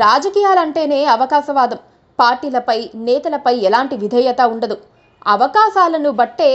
రాజకీయాలంటేనే అవకాశవాదం. పార్టీలపై, నేతలపై ఎలాంటి విధేయత ఉండదు. అవకాశాలను బట్టే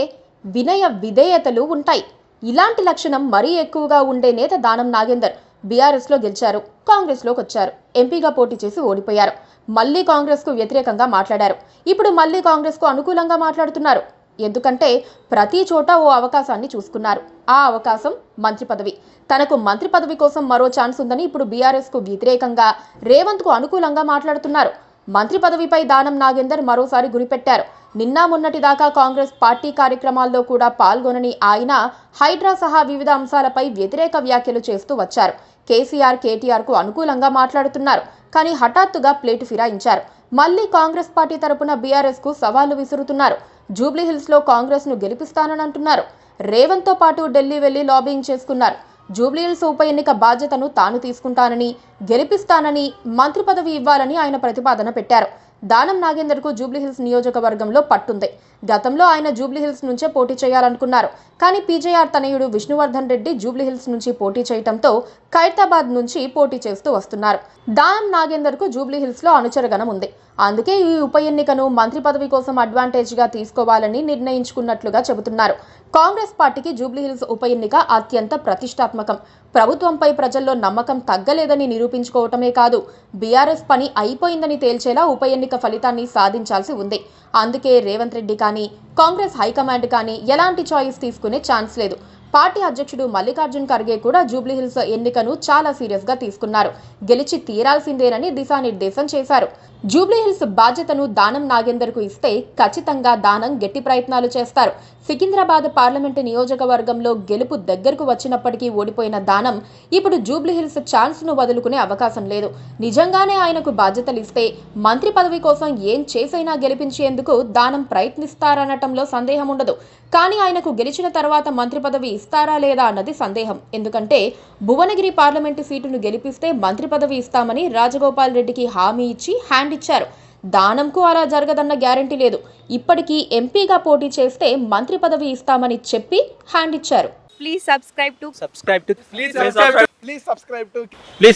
వినయ విధేయతలు ఉంటాయి. ఇలాంటి లక్షణం మరీ ఎక్కువగా ఉండే నేత దానం నాగేందర్ బీఆర్ఎస్లో గెలిచారు, కాంగ్రెస్లోకి వచ్చారు, ఎంపీగా పోటీ చేసి ఓడిపోయారు. మళ్లీ కాంగ్రెస్కు వ్యతిరేకంగా మాట్లాడారు. ఇప్పుడు మళ్లీ కాంగ్రెస్కు అనుకూలంగా మాట్లాడుతున్నారు. ఎందుకంటే ప్రతి చోట ఓ అవకాశాన్ని చూసుకున్నారు. ఆ అవకాశం మంత్రి పదవి. తనకు మంత్రి పదవి కోసం మరో ఛాన్స్ ఉందని ఇప్పుడు బీఆర్ఎస్కు వ్యతిరేకంగా, రేవంత్కు అనుకూలంగా మాట్లాడుతున్నారు. మంత్రి పదవిపై దానం నాగేందర్ మరోసారి గురిపెట్టారు. నిన్న మొన్నటి దాకా కాంగ్రెస్ పార్టీ కార్యక్రమాల్లో కూడా పాల్గొనని ఆయన హైడ్రా సహా వివిధ అంశాలపై వ్యతిరేక వ్యాఖ్యలు చేస్తూ వచ్చారు. కేసీఆర్, కేటీఆర్కు అనుకూలంగా మాట్లాడుతున్నారు. కానీ హఠాత్తుగా ప్లేటు ఫిరాయించారు. మళ్లీ కాంగ్రెస్ పార్టీ తరపున బీఆర్ఎస్కు సవాళ్లు విసురుతున్నారు. జూబ్లీహిల్స్లో కాంగ్రెస్ను గెలిపిస్తానని అంటున్నారు. రేవంత్తో పాటు ఢిల్లీ వెళ్లి లాబింగ్ చేసుకున్నారు. జూబ్లీహిల్స్ ఉప ఎన్నిక బాధ్యతను తాను తీసుకుంటానని, గెలిపిస్తానని, మంత్రి పదవి ఇవ్వాలని ఆయన ప్రతిపాదన పెట్టారు. దానం నాగేందర్కు జూబ్లీహిల్స్ నియోజకవర్గంలో పట్టుంది. గతంలో ఆయన జూబ్లీహిల్స్ నుంచే పోటీ చేయాలనుకున్నారు. కానీ పీజేఆర్ తనయుడు విష్ణువర్ధన్ రెడ్డి జూబ్లీహిల్స్ నుంచి పోటీ చేయడంతో ఖైరతాబాద్ నుంచి పోటీ చేస్తూ వస్తున్నారు. దానం నాగేందర్కు జూబ్లీహిల్స్లో అనుచరగణం ఉంది. అందుకే ఈ ఉప ఎన్నికను మంత్రి పదవి కోసం అడ్వాంటేజ్గా తీసుకోవాలని నిర్ణయించుకున్నట్లుగా చెబుతున్నారు. కాంగ్రెస్ పార్టీకి జూబ్లీహిల్స్ ఉప ఎన్నిక అత్యంత ప్రతిష్టాత్మకం. ప్రభుత్వంపై ప్రజల్లో నమ్మకం తగ్గలేదని నిరూపించుకోవటమే కాదు, బీఆర్ఎస్ పని అయిపోయిందని తేల్చేలా ఉప ఎన్నిక ఫలితాన్ని సాధించాల్సి ఉంది. అందుకే రేవంత్ రెడ్డి కానీ, కాంగ్రెస్ హైకమాండ్ కానీ ఎలాంటి చాయిస్ తీసుకునే ఛాన్స్ లేదు. పార్టీ అధ్యక్షుడు మల్లికార్జున్ ఖర్గే కూడా జూబ్లీహిల్స్ ఎన్నికను చాలా సీరియస్గా తీసుకున్నారు. గెలిచి తీరాల్సిందేనని దిశానిర్దేశం చేశారు. జూబ్లీహిల్స్ బాధ్యతను దానం నాగేందర్కు ఇస్తే ఖచ్చితంగా దానం గట్టి ప్రయత్నాలు చేస్తారు. సికింద్రాబాద్ పార్లమెంటు నియోజకవర్గంలో గెలుపు దగ్గరకు వచ్చినప్పటికీ ఓడిపోయిన దానం ఇప్పుడు జూబ్లీహిల్స్ ఛాన్స్ను వదులుకునే అవకాశం లేదు. నిజంగానే ఆయనకు బాధ్యతలు ఇస్తే మంత్రి పదవి కోసం ఏం చేసైనా గెలిపించేందుకు దానం ప్రయత్నిస్తారనటంలో సందేహం ఉండదు. కానీ ఆయనకు గెలిచిన తర్వాత మంత్రి పదవి ఇస్తారా లేదా అన్నది సందేహం. ఎందుకంటే భువనగిరి పార్లమెంటు సీటును గెలిపిస్తే మంత్రి పదవి ఇస్తామని రాజగోపాల్ రెడ్డికి హామీ ఇచ్చి హ్యాండ్ ఇచ్చారు. దానంకు అలా జరగదన్న గ్యారంటీ లేదు. ఇప్పటికీ ఎంపీగా పోటీ చేస్తే మంత్రి పదవి ఇస్తామని చెప్పి హ్యాండ్ ఇచ్చారు. Please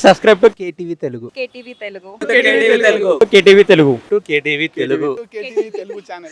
subscribe to KTV Telugu. KTV Telugu. KTV Telugu channel.